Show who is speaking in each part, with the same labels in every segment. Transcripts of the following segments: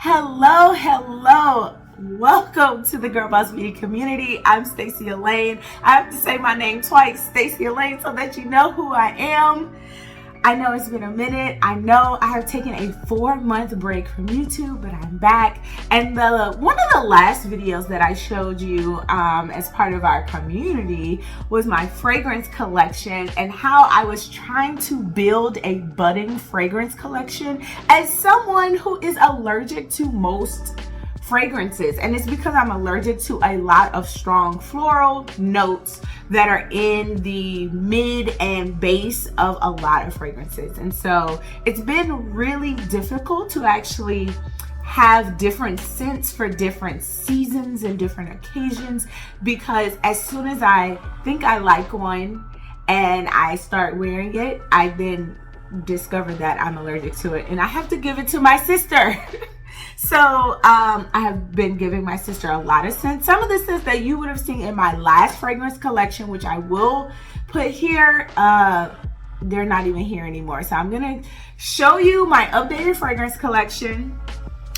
Speaker 1: Hello. Welcome to the Girl Boss Beauty community. I'm Stacey Elaine. I have to say my name twice, Stacey Elaine, so that you know who I am. I know it's been a minute. I know I have taken a 4-month break from YouTube, but I'm back. And one of the last videos that I showed you as part of our community was my fragrance collection and how I was trying to build a budding fragrance collection as someone who is allergic to most fragrances, and it's because I'm allergic to a lot of strong floral notes that are in the mid and base of a lot of fragrances. And so it's been really difficult to actually have different scents for different seasons and different occasions, because as soon as I think I like one and I start wearing it, I then discover that I'm allergic to it and I have to give it to my sister. So I have been giving my sister a lot of scents. Some of the scents that you would have seen in my last fragrance collection, which I will put here, they're not even here anymore. So I'm going to show you my updated fragrance collection.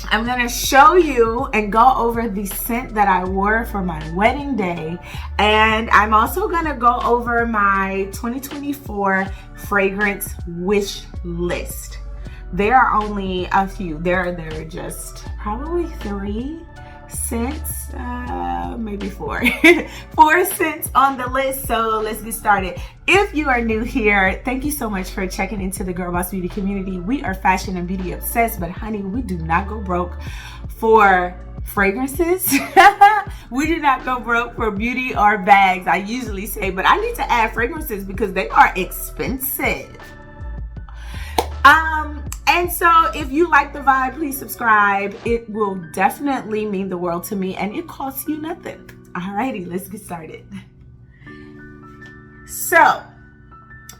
Speaker 1: I'm going to show you and go over the scent that I wore for my wedding day. And I'm also going to go over my 2024 fragrance wish list. There are only a few. There are just probably 3 scents, maybe 4. 4 scents on the list. So let's get started. If you are new here, thank you so much for checking into the Girl Boss Beauty community. We are fashion and beauty obsessed, but honey, we do not go broke for fragrances. We do not go broke for beauty or bags, I usually say, but I need to add fragrances because they are expensive. And so if you like the vibe, please subscribe. It will definitely mean the world to me and it costs you nothing. Alrighty, let's get started. So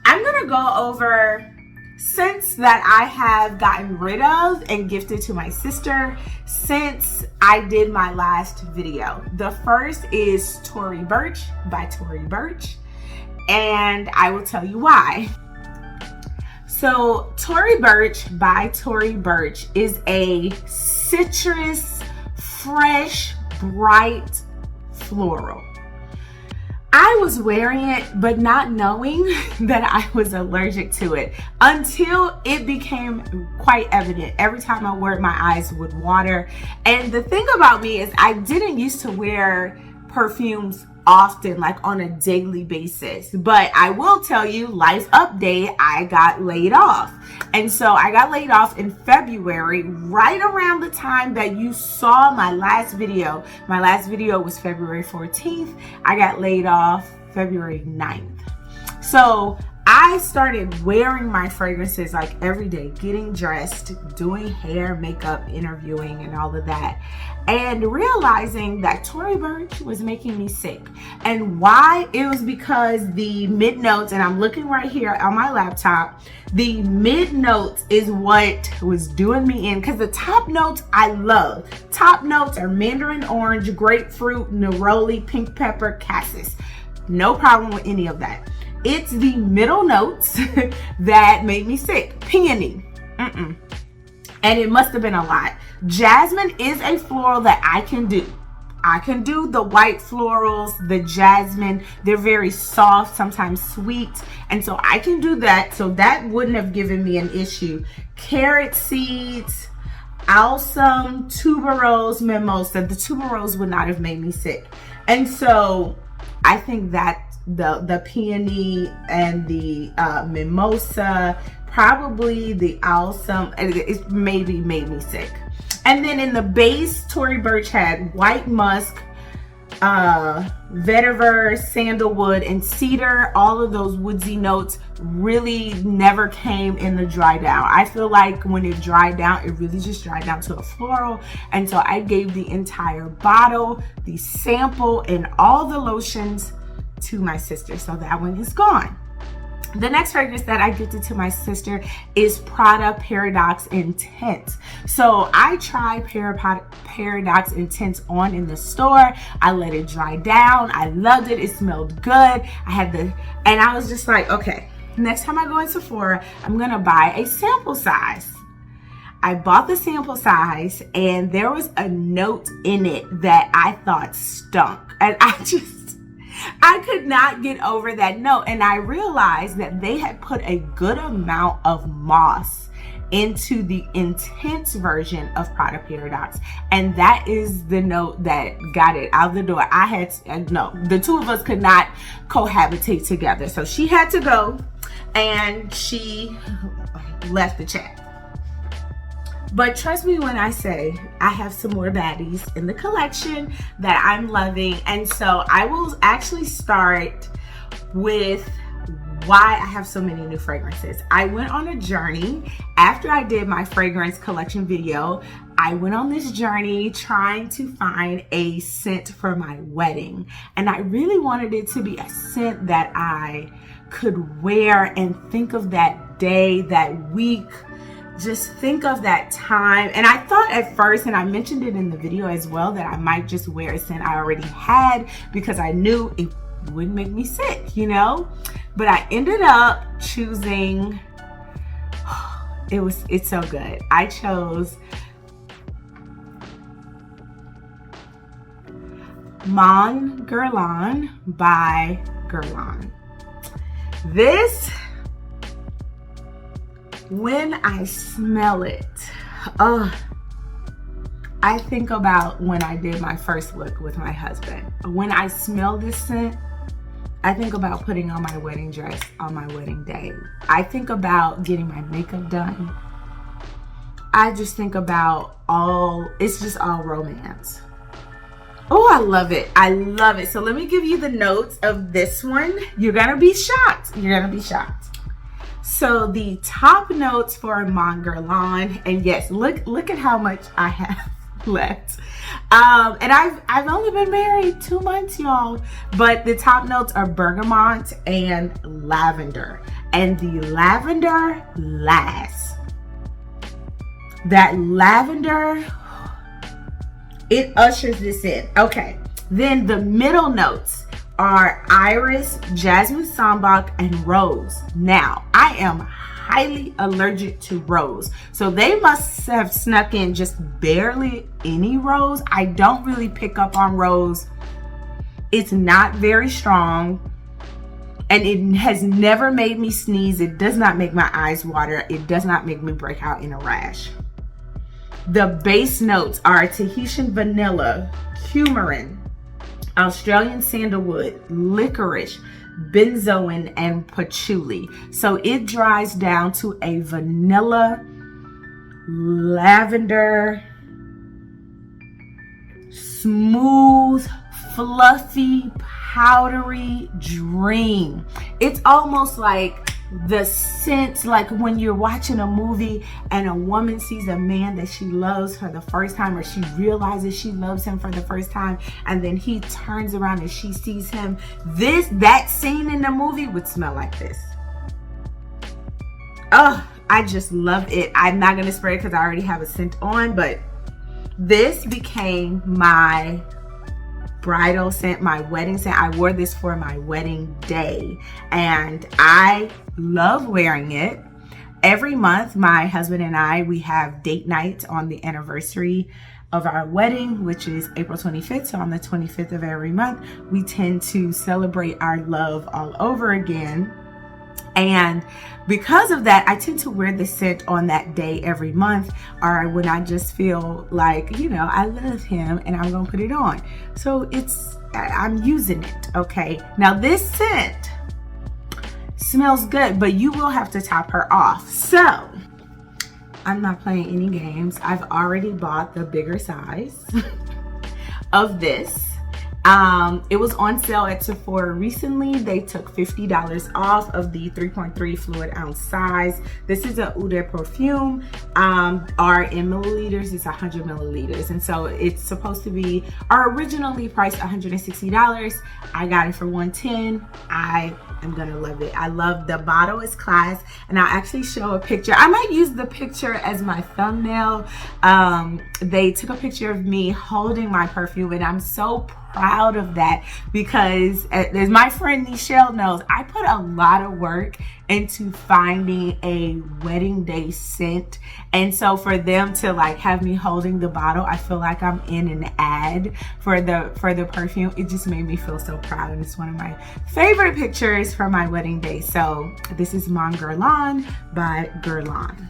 Speaker 1: I'm gonna go over scents that I have gotten rid of and gifted to my sister since I did my last video. The first is Tory Burch by Tory Burch, and I will tell you why. So Tory Burch by Tory Burch is a citrus, fresh, bright floral. I was wearing it, but not knowing that I was allergic to it until it became quite evident. Every time I wore it, my eyes would water. And the thing about me is I didn't used to wear perfumes often, like on a daily basis, but I will tell you, life update, I got laid off. And so I got laid off in February, right around the time that you saw my last video. My last video was February 14th. I got laid off February 9th. So I started wearing my fragrances like every day, getting dressed, doing hair, makeup, interviewing, and all of that, and realizing that Tory Burch was making me sick. And why? It was because the mid notes, and I'm looking right here on my laptop, the mid notes is what was doing me in, because the top notes I love. Top notes are mandarin orange, grapefruit, neroli, pink pepper, cassis. No problem with any of that. It's the middle notes that made me sick. Peony. And it must have been a lot. Jasmine is a floral that I can do. I can do the white florals, the jasmine. They're very soft, sometimes sweet. And so I can do that. So that wouldn't have given me an issue. Carrot seeds, alsam, tuberose, mimosa. The tuberose would not have made me sick. And so I think that the peony and the mimosa, probably the alsam, it maybe made me sick. And then in the base, Tory Burch had white musk, vetiver, sandalwood, and cedar. All of those woodsy notes really never came in the dry down. I feel like when it dried down, it really just dried down to a floral. And so I gave the entire bottle, the sample, and all the lotions to my sister. So that one is gone. The next fragrance that I gifted to my sister is Prada Paradox Intense. So I tried Paradox Intense on in the store. I let it dry down. I loved it. It smelled good. And I was just like, okay, next time I go in Sephora, I'm gonna buy a sample size. I bought the sample size, and there was a note in it that I thought stunk. And I could not get over that note. And I realized that they had put a good amount of moss into the intense version of Prada Paradox. And that is the note that got it out the door. The two of us could not cohabitate together. So she had to go, and she left the chat. But trust me when I say I have some more baddies in the collection that I'm loving. And so I will actually start with why I have so many new fragrances. I went on a journey after I did my fragrance collection video. I went on this journey trying to find a scent for my wedding. And I really wanted it to be a scent that I could wear and think of that day, that week, just think of that time. And I thought at first, and I mentioned it in the video as well, that I might just wear a scent I already had because I knew it wouldn't make me sick, you know? But I ended up choosing, it's so good. I chose Mon Guerlain by Guerlain. This, when I smell it, I think about when I did my first look with my husband. When I smell this scent, I think about putting on my wedding dress on my wedding day. I think about getting my makeup done. I just think about it's just all romance. Oh, I love it. I love it. So let me give you the notes of this one. You're gonna be shocked. You're gonna be shocked. So the top notes for Mon Guerlain, and yes, look at how much I have left. And I've only been married 2 months, y'all. But the top notes are bergamot and lavender. And the lavender lasts. That lavender, it ushers this in. Okay. Then the middle notes are iris, jasmine sambac, and rose. Now, I am highly allergic to rose, so they must have snuck in just barely any rose. I don't really pick up on rose. It's not very strong, and it has never made me sneeze. It does not make my eyes water. It does not make me break out in a rash. The base notes are Tahitian vanilla, coumarin, Australian sandalwood, licorice, benzoin, and patchouli. So it dries down to a vanilla, lavender, smooth, fluffy, powdery dream. It's almost like the scent, like when you're watching a movie and a woman sees a man that she loves for the first time, or she realizes she loves him for the first time, and then he turns around and she sees him. That scene in the movie would smell like this. Oh, I just love it. I'm not gonna spray it because I already have a scent on, but this became my bridal scent, my wedding scent. I wore this for my wedding day, and I love wearing it. Every month, my husband and I, we have date night on the anniversary of our wedding, which is April 25th. So on the 25th of every month, we tend to celebrate our love all over again. And because of that, I tend to wear the scent on that day every month, or when I just feel like, I love him and I'm gonna put it on. So I'm using it, okay? Now this scent smells good, but you will have to top her off. So I'm not playing any games. I've already bought the bigger size of this. It was on sale at Sephora recently. They took $50 off of the 3.3 fluid ounce size. This is a Eau de Perfume, or in milliliters, it's 100 milliliters. And so it's supposed to be, originally priced $160. I got it for $110. I'm gonna love it. I love the bottle is class, and I'll actually show a picture. I might use the picture as my thumbnail. They took a picture of me holding my perfume, and I'm so proud proud of that because, as my friend Nichelle knows, I put a lot of work into finding a wedding day scent. And so for them to like have me holding the bottle, I feel like I'm in an ad for the perfume. It just made me feel so proud, and it's one of my favorite pictures for my wedding day. So this is Mon Guerlain by Guerlain.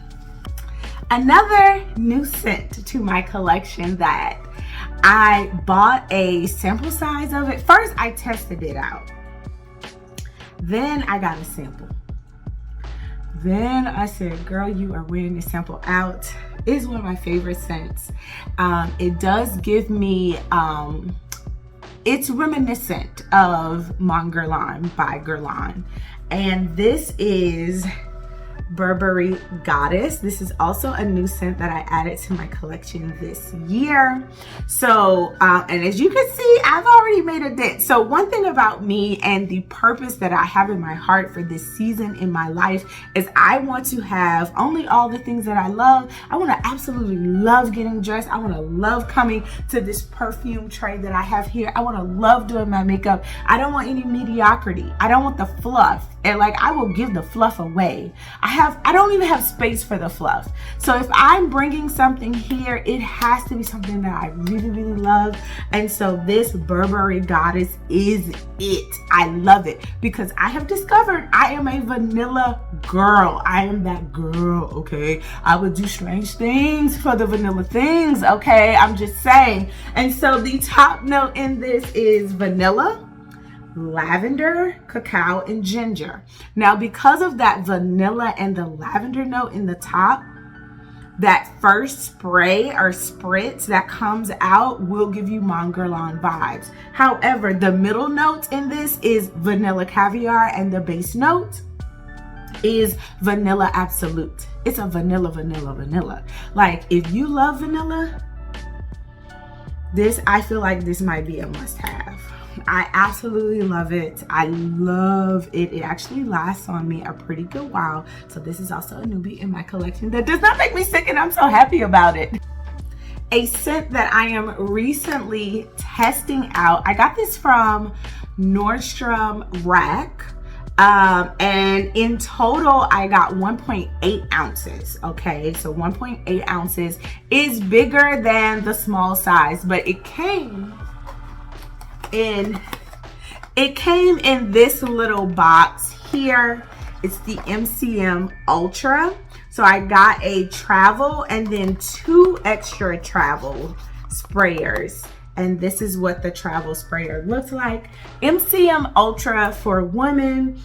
Speaker 1: Another new scent to my collection that I bought a sample size of it. First, I tested it out. Then I got a sample. Then I said, girl, you are wearing this sample out. It's one of my favorite scents. It does give me, it's reminiscent of Mon Guerlain by Guerlain. And this is Burberry Goddess. This is also a new scent that I added to my collection this year. So, and as you can see, I've already made a dent. So one thing about me and the purpose that I have in my heart for this season in my life is I want to have only all the things that I love. I want to absolutely love getting dressed. I want to love coming to this perfume tray that I have here. I want to love doing my makeup. I don't want any mediocrity. I don't want the fluff. And like, I will give the fluff away. I don't even have space for the fluff. So if I'm bringing something here, it has to be something that I really, really love. And so this Burberry Goddess is it. I love it because I have discovered I am a vanilla girl. I am that girl, okay? I would do strange things for the vanilla things, okay? I'm just saying. And so the top note in this is vanilla, lavender, cacao, and ginger. Now, because of that vanilla and the lavender note in the top, that first spray or spritz that comes out will give you Mon Guerlain vibes. However, the middle note in this is vanilla caviar, and the base note is vanilla absolute. It's a vanilla, vanilla, vanilla. Like, if you love vanilla, I feel like this might be a must-have. I absolutely love it. I love it. It actually lasts on me a pretty good while. So this is also a newbie in my collection that does not make me sick, and I'm so happy about it. A scent that I am recently testing out. I got this from Nordstrom Rack. And in total, I got 1.8 ounces. Okay, so 1.8 ounces is bigger than the small size, but it came in this little box here. It's the MCM Ultra. So I got a travel and then 2 extra travel sprayers. And this is what the travel sprayer looks like. MCM Ultra for women.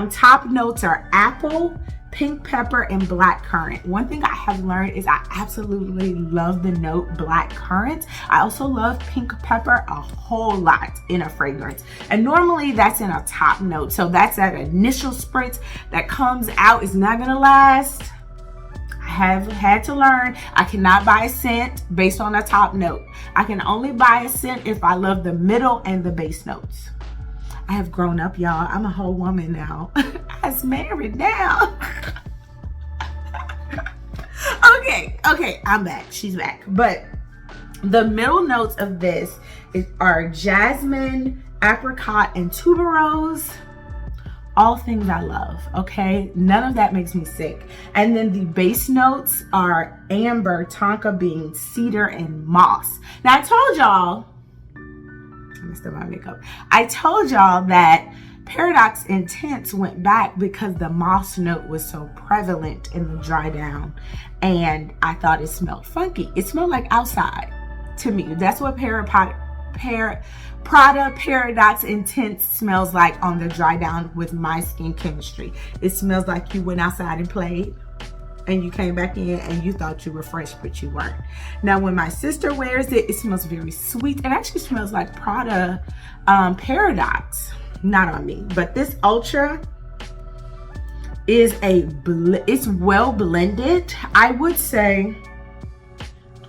Speaker 1: Top notes are apple, pink pepper, and black currant. One thing I have learned is I absolutely love the note black currant. I also love pink pepper a whole lot in a fragrance. And normally that's in a top note. So that's that initial spritz that comes out is not gonna last. I have had to learn I cannot buy a scent based on a top note. I can only buy a scent if I love the middle and the base notes. I have grown up, y'all. I'm a whole woman now. I was married now. Okay, I'm back. She's back. But the middle notes of this are jasmine, apricot, and tuberose. All things I love, okay? None of that makes me sick. And then the base notes are amber, tonka bean, cedar, and moss. Now I told y'all, I messed up my makeup. I told y'all that Paradox Intense went back because the moss note was so prevalent in the dry down. And I thought it smelled funky. It smelled like outside to me. That's what Prada Paradox Intense smells like on the dry down with my skin chemistry. It smells like you went outside and played and you came back in and you thought you were fresh, but you weren't. Now, when my sister wears it, it smells very sweet. It actually smells like Prada Paradox. Not on me, but this Ultra is it's well blended. I would say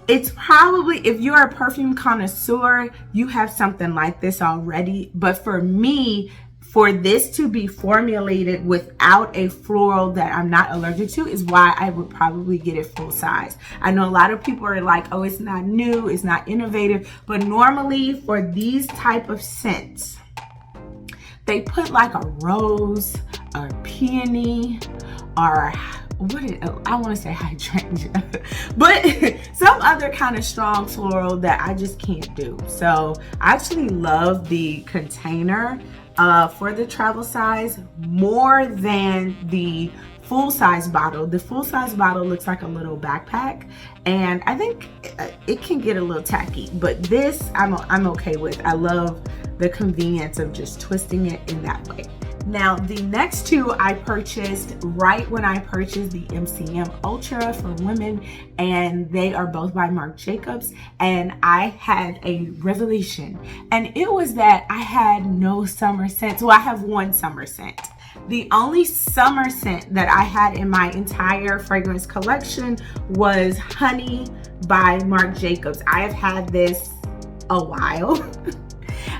Speaker 1: it's probably, if you're a perfume connoisseur, you have something like this already. But for me, For this to be formulated without a floral that I'm not allergic to is why I would probably get it full size. I know a lot of people are like, oh, it's not new, it's not innovative, but normally for these type of scents, they put like a rose or peony or I want to say hydrangea, but some other kind of strong floral that I just can't do. So I actually love the container for the travel size more than the full size bottle. The full size bottle looks like a little backpack, and I think it can get a little tacky, but this I'm okay with. I love the convenience of just twisting it in that way. Now, the next two I purchased right when I purchased the MCM Ultra for women, and they are both by Marc Jacobs, and I had a revelation, and it was that I had no summer scents. Well, I have one summer scent. The only summer scent that I had in my entire fragrance collection was Honey by Marc Jacobs. I have had this a while.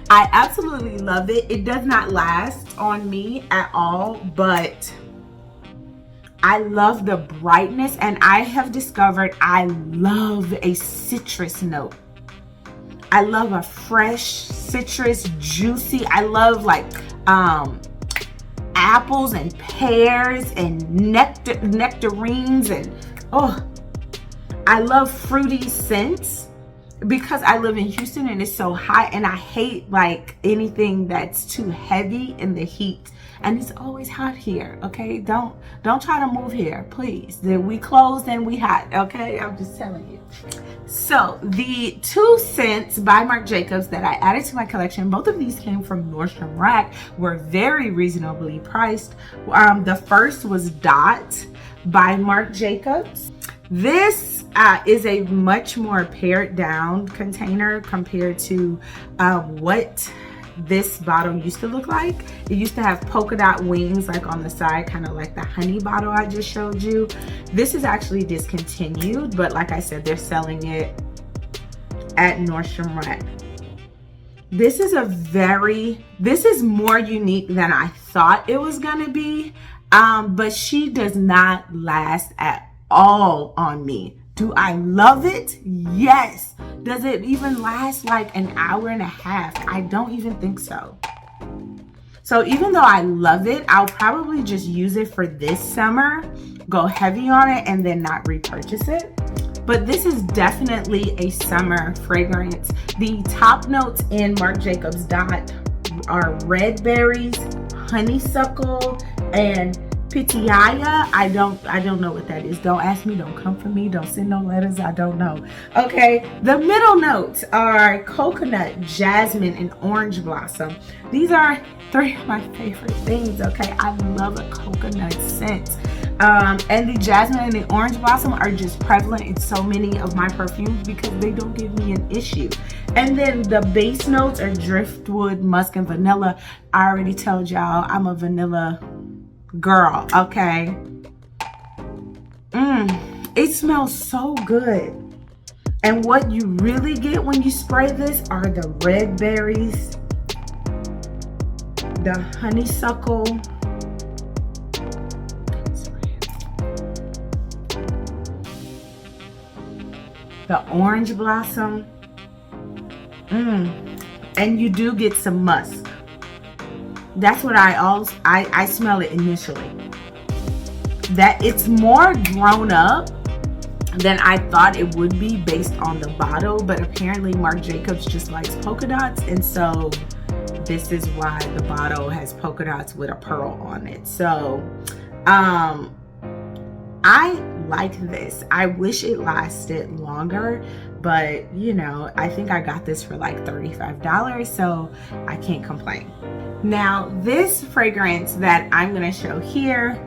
Speaker 1: I absolutely love it. It does not last on me at all, but I love the brightness, and I have discovered I love a citrus note. I love a fresh citrus, juicy. I love like apples and pears and nectarines, and I love fruity scents. Because I live in Houston and it's so hot, and I hate like anything that's too heavy in the heat, and it's always hot here. Okay, don't try to move here, please. Then we closed and we hot. Okay, I'm just telling you. So the two scents by Marc Jacobs that I added to my collection, both of these came from Nordstrom Rack, were very reasonably priced. The first was Dot by Marc Jacobs. This is a much more pared down container compared to what this bottle used to look like. It used to have polka dot wings like on the side, kind of like the honey bottle I just showed you. This is actually discontinued, but like I said, they're selling it at Nordstrom Rack. This is more unique than I thought it was gonna be, but she does not last at all on me. Do I love it? Yes. Does it even last like an hour and a half? I don't even think so. So even though I love it, I'll probably just use it for this summer, go heavy on it, and then not repurchase it. But this is definitely a summer fragrance. The top notes in Marc Jacobs Dot are red berries, honeysuckle, and pitaya. I don't know what that is. Don't ask me, don't come for me, don't send no letters, I don't know. Okay, the middle notes are coconut, jasmine, and orange blossom. These are three of my favorite things. Okay, I love a coconut scent. And the jasmine and the orange blossom are just prevalent in so many of my perfumes because they don't give me an issue. And then the base notes are driftwood, musk, and vanilla. I already told y'all I'm a vanilla girl, okay? It smells so good. And what you really get when you spray this are the red berries, the honeysuckle, the orange blossom, and you do get some musk. That's what I smell it initially. That it's more grown up than I thought it would be based on the bottle, but apparently Marc Jacobs just likes polka dots, and so this is why the bottle has polka dots with a pearl on it. So I like this. I wish it lasted longer, but you know, I think I got this for like $35, so I can't complain. Now, this fragrance that I'm gonna show here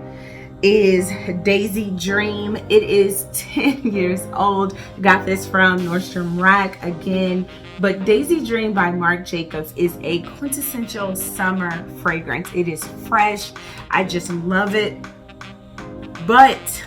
Speaker 1: is Daisy Dream. It is 10 years old. Got this from Nordstrom Rack again, but Daisy Dream by Marc Jacobs is a quintessential summer fragrance. It is fresh. I just love it, but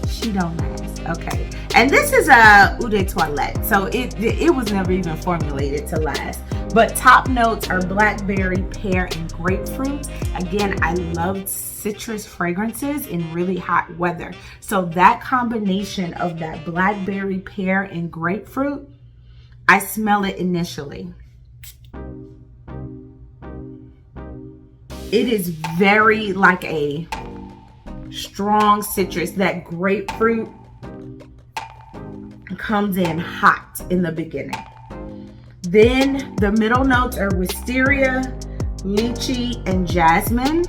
Speaker 1: she don't last, okay? And this is a eau de toilette, so it was never even formulated to last. But top notes are blackberry, pear, and grapefruit. Again, I love citrus fragrances in really hot weather. So that combination of that blackberry, pear, and grapefruit, I smell it initially. It is very like a strong citrus. That grapefruit comes in hot in the beginning. Then the middle notes are wisteria, lychee, and jasmine.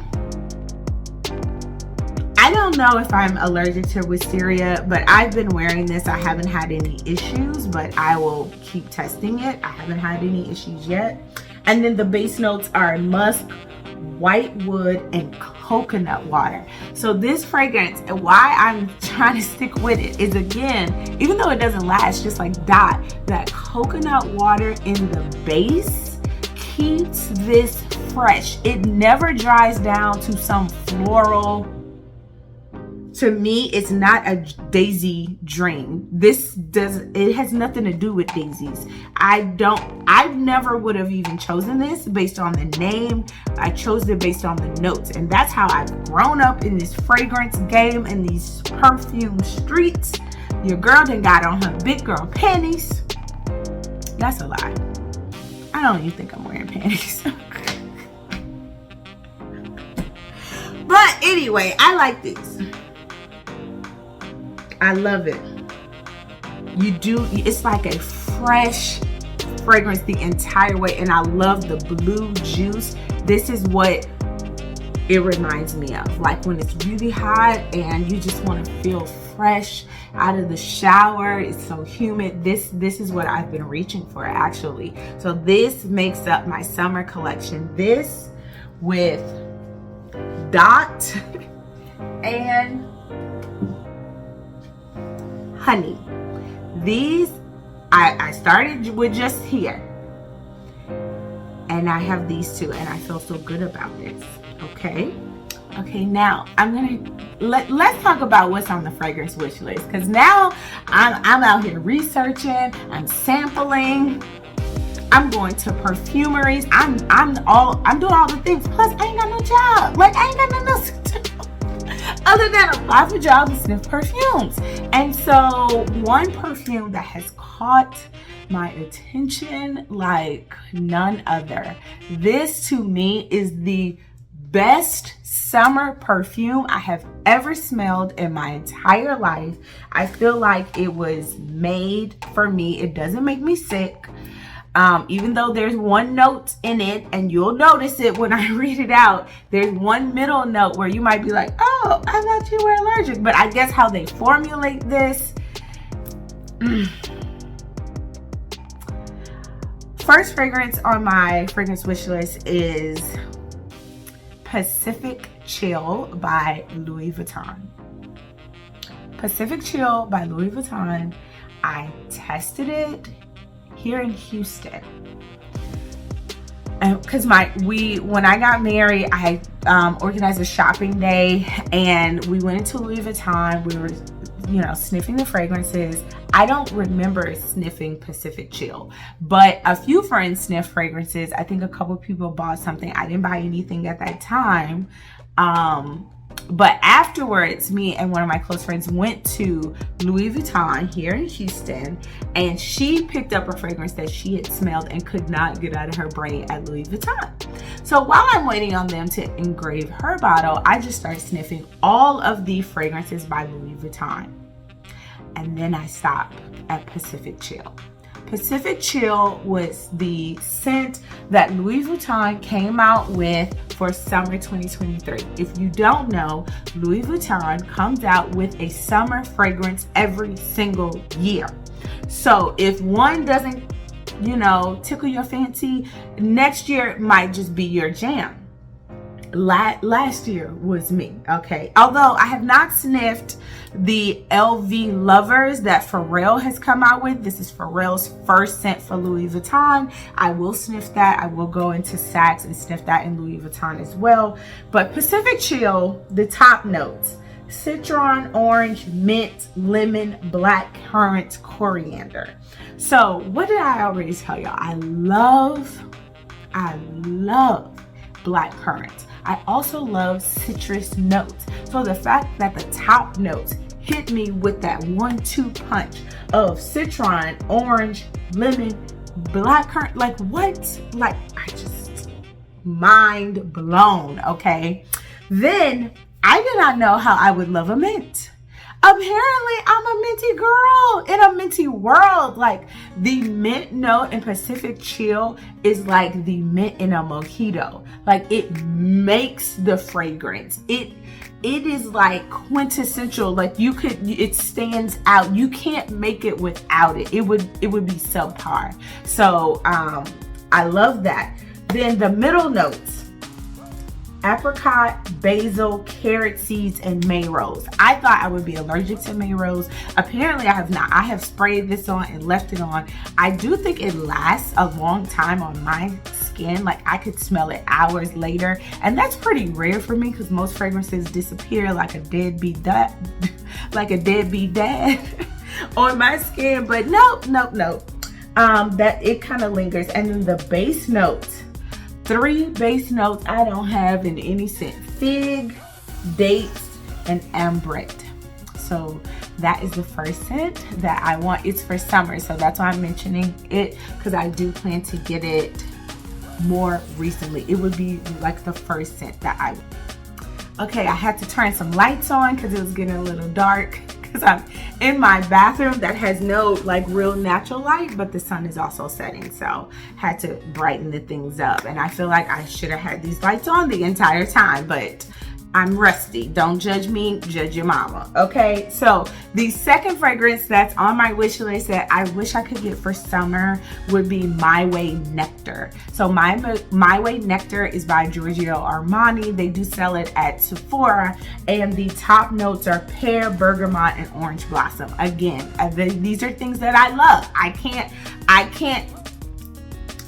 Speaker 1: I don't know if I'm allergic to wisteria, but I've been wearing this. I haven't had any issues, but I will keep testing it. I haven't had any issues yet. And then the base notes are musk, white wood, and coconut water. So this fragrance, and why I'm trying to stick with it, is again, even though it doesn't last, just like Dot, that coconut water in the base keeps this fresh. It never dries down to some floral. To me, it's not a daisy dream. It has nothing to do with daisies. I never would have even chosen this based on the name. I chose it based on the notes. And that's how I've grown up in this fragrance game and these perfume streets. Your girl done got on her big girl panties. That's a lie. I don't even think I'm wearing panties. But anyway, I like these. I love it. It's like a fresh fragrance the entire way. And I love the blue juice. This is what it reminds me of. Like when it's really hot and you just want to feel fresh out of the shower. It's so humid. This is what I've been reaching for, actually. So this makes up my summer collection. This with Dot and Honey. These I started with just here, and I have these two, and I feel so good about this. Okay, now let's talk about what's on the fragrance wish list, because now I'm out here researching, I'm sampling, I'm going to perfumeries, I'm doing all the things. Plus I ain't got no job. Like I ain't got nothing else to do other than apply for jobs and sniff perfumes. And so one perfume that has caught my attention like none other. This to me is the best summer perfume I have ever smelled in my entire life. I feel like it was made for me. It doesn't make me sick. Even though there's one note in it, and you'll notice it when I read it out, there's one middle note where you might be like, oh, I thought you were allergic. But I guess how they formulate this. First fragrance on my fragrance wish list is Pacific Chill by Louis Vuitton. Pacific Chill by Louis Vuitton. I tested it here in Houston, because when I got married, I organized a shopping day, and we went into Louis Vuitton. We were, sniffing the fragrances. I don't remember sniffing Pacific Chill, but a few friends sniffed fragrances. I think a couple people bought something. I didn't buy anything at that time. But afterwards, me and one of my close friends went to Louis Vuitton here in Houston, and she picked up a fragrance that she had smelled and could not get out of her brain at Louis Vuitton. So while I'm waiting on them to engrave her bottle, I just started sniffing all of the fragrances by Louis Vuitton. And then I stopped at Pacific Chill. Pacific Chill was the scent that Louis Vuitton came out with for summer 2023. If you don't know, Louis Vuitton comes out with a summer fragrance every single year. So if one doesn't, tickle your fancy, next year might just be your jam. Last year was me, okay? Although I have not sniffed the LV Lovers that Pharrell has come out with. This is Pharrell's first scent for Louis Vuitton. I will sniff that. I will go into Saks and sniff that in Louis Vuitton as well. But Pacific Chill, the top notes, citron, orange, mint, lemon, black currant, coriander. So what did I already tell y'all? I love black currant. I also love citrus notes. So the fact that the top notes hit me with that 1-2 punch of citron, orange, lemon, black currant, like what? Like, I just mind blown, okay? Then I did not know how I would love a mint. Apparently, I'm a minty girl in a minty world. Like, the mint note in Pacific Chill is like the mint in a mojito. Like, it makes the fragrance. It is like quintessential. Like, it stands out. You can't make it without it. It would be subpar. So I love that. Then the middle notes: apricot, basil, carrot seeds, and May rose. I thought I would be allergic to May rose. Apparently I have not. I have sprayed this on and left it on. I do think it lasts a long time on my skin. Like, I could smell it hours later, and that's pretty rare for me because most fragrances disappear like a deadbeat dad on my skin. But nope. That it kind of lingers. And then the base notes. 3 base notes I don't have in any scent: fig, dates, and ambrette. So that is the first scent that I want. It's for summer, so that's why I'm mentioning it, because I do plan to get it more recently. It would be like the first scent that I would. Okay, I had to turn some lights on because it was getting a little dark, because I'm in my bathroom that has no like real natural light, but the sun is also setting, so had to brighten the things up. And I feel like I should have had these lights on the entire time, but I'm rusty. Don't judge me, judge your mama. Okay, so the second fragrance that's on my wish list that I wish I could get for summer would be My Way Nectar. So My Way Nectar is by Giorgio Armani. They do sell it at Sephora, and the top notes are pear, bergamot, and orange blossom. Again, these are things that I love. I can't,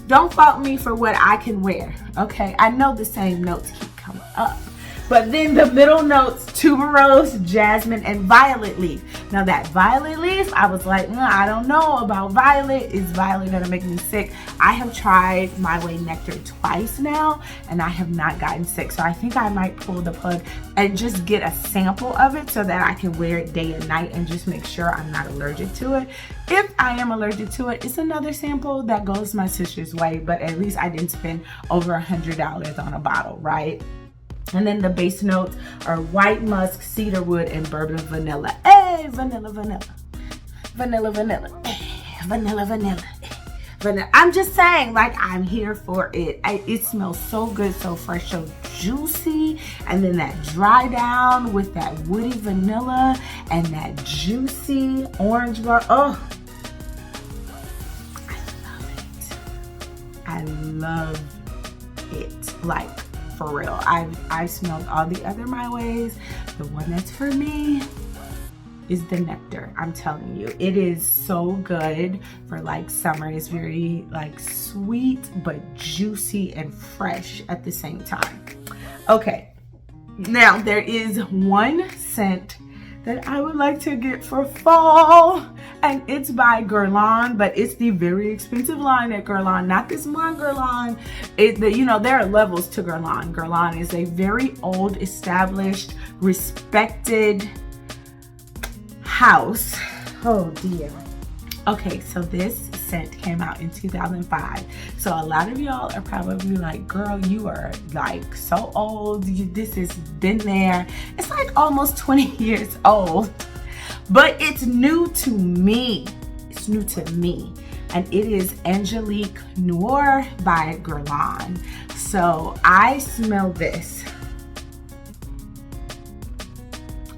Speaker 1: don't fault me for what I can wear. Okay, I know the same notes keep coming up. But then the middle notes: tuberose, jasmine, and violet leaf. Now that violet leaf, I was like, I don't know about violet. Is violet gonna make me sick? I have tried My Way Nectar twice now, and I have not gotten sick. So I think I might pull the plug and just get a sample of it so that I can wear it day and night and just make sure I'm not allergic to it. If I am allergic to it, it's another sample that goes my sister's way, but at least I didn't spend over $100 on a bottle, right? And then the base notes are white musk, cedarwood, and bourbon vanilla. Hey, vanilla. Vanilla. I'm just saying, like, I'm here for it. It smells so good, so fresh, so juicy. And then that dry down with that woody vanilla and that juicy orange bar. Oh, I love it. Like, for real. I've smelled all the other My Ways. The one that's for me is the nectar. I'm telling you, it is so good for like summer. It's very like sweet but juicy and fresh at the same time. Okay, now there is one scent that I would like to get for fall, and it's by Guerlain, but it's the very expensive line at Guerlain, not this one Guerlain. There are levels to Guerlain. Guerlain is a very old, established, respected house. Oh dear. Okay, so this scent came out in 2005. So a lot of y'all are probably like, girl, you are like so old. This has been there. It's like almost 20 years old, but it's new to me. It's new to me. And it is Angelique Noir by Guerlain. So I smell this.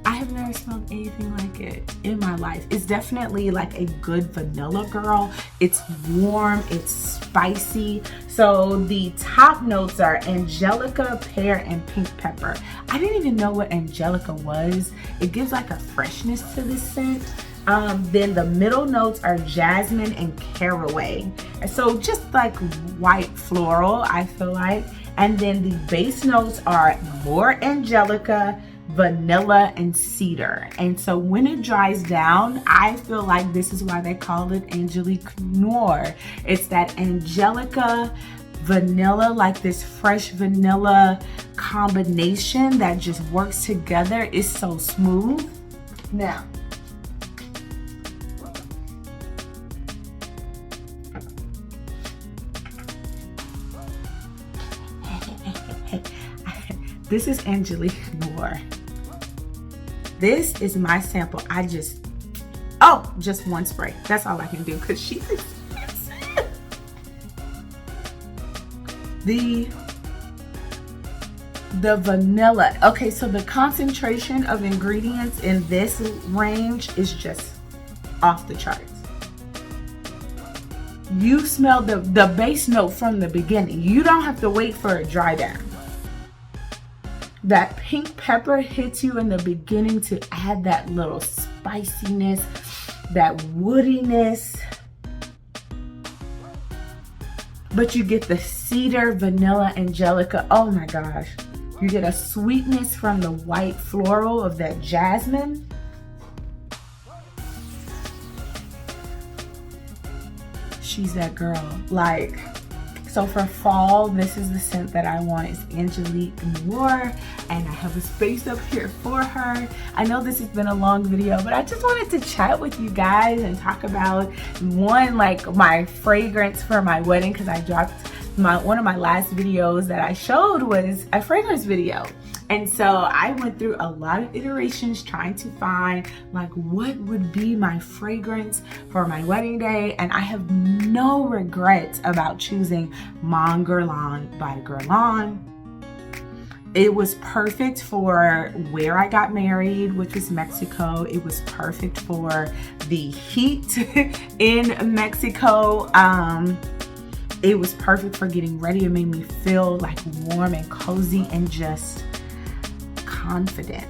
Speaker 1: I have never smelled anything like it in my life. It's definitely like a good vanilla girl. It's warm, it's spicy. So the top notes are angelica, pear, and pink pepper. I didn't even know what angelica was. It gives like a freshness to this scent. Then the middle notes are jasmine and caraway. So just like white floral, I feel like. And then the base notes are more angelica, vanilla and cedar. And so when it dries down, I feel like this is why they call it Angelique Noir. It's that Angelica vanilla, like this fresh vanilla combination that just works together. It's so smooth. Now, this is Angelique Noir. This is my sample. just one spray. That's all I can do because she's expensive. The vanilla. Okay, so the concentration of ingredients in this range is just off the charts. You smell the base note from the beginning. You don't have to wait for it dry down. That pink pepper hits you in the beginning to add that little spiciness, that woodiness. But you get the cedar, vanilla, angelica. Oh my gosh. You get a sweetness from the white floral of that jasmine. She's that girl. Like, so for fall, this is the scent that I want. It's Angelique Noir, and I have a space up here for her. I know this has been a long video, but I just wanted to chat with you guys and talk about one, like my fragrance for my wedding, because I dropped one of my last videos that I showed was a fragrance video. And so I went through a lot of iterations trying to find like what would be my fragrance for my wedding day. And I have no regrets about choosing Mon Guerlain by Guerlain. It was perfect for where I got married, which was Mexico. It was perfect for the heat in Mexico. It was perfect for getting ready. It made me feel like warm and cozy and just confident,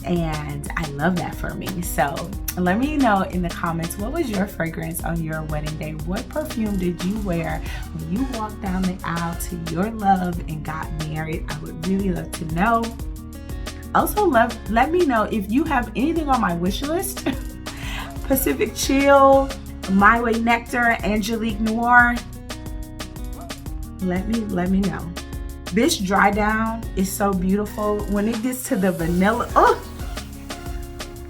Speaker 1: and I love that for me. So let me know in the comments, what was your fragrance on your wedding day? What perfume did you wear when you walked down the aisle to your love and got married? I would really love to know. Also, let me know if you have anything on my wish list. Pacific Chill, My Way Nectar, Angelique Noir. Let me know. This dry down is so beautiful. When it gets to the vanilla, oh,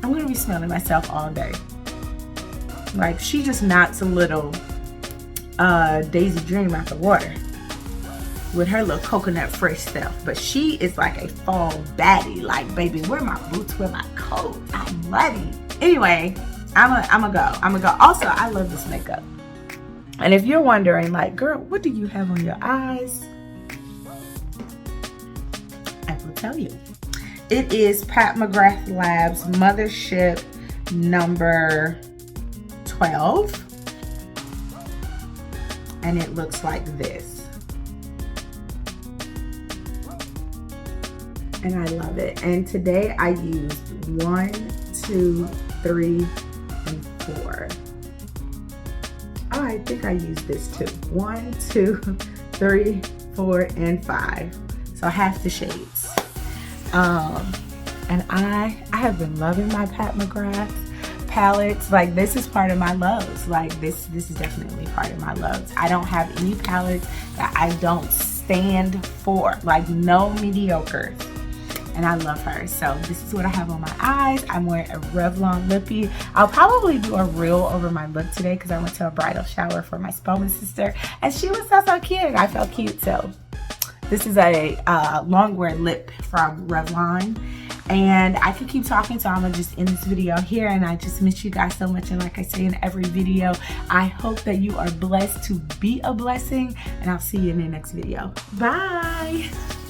Speaker 1: I'm gonna be smelling myself all day. Like, she just knocks a little Daisy Dream out the water with her little coconut fresh stuff. But she is like a fall baddie. Like, baby, where are my boots? Where my coat? I'm ready. Anyway, I'm gonna go. Also, I love this makeup. And if you're wondering, like, girl, what do you have on your eyes? I will tell you. It is Pat McGrath Labs Mothership number 12. And it looks like this. And I love it. And today I used 1, 2, 3, and 4. Oh, I think I used this too. 1, 2, 3, 4, and 5. So half the shades. And I have been loving my Pat McGrath palettes. Like, this is part of my loves. Like, this is definitely part of my loves. I don't have any palettes that I don't stand for. Like, no mediocres. And I love her. So this is what I have on my eyes. I'm wearing a Revlon lippy. I'll probably do a reel over my look today because I went to a bridal shower for my Spelman sister and she was so cute. I felt cute. So this is a long wear lip from Revlon. And I could keep talking, so I'm gonna just end this video here. And I just miss you guys so much. And like I say in every video, I hope that you are blessed to be a blessing. And I'll see you in the next video. Bye.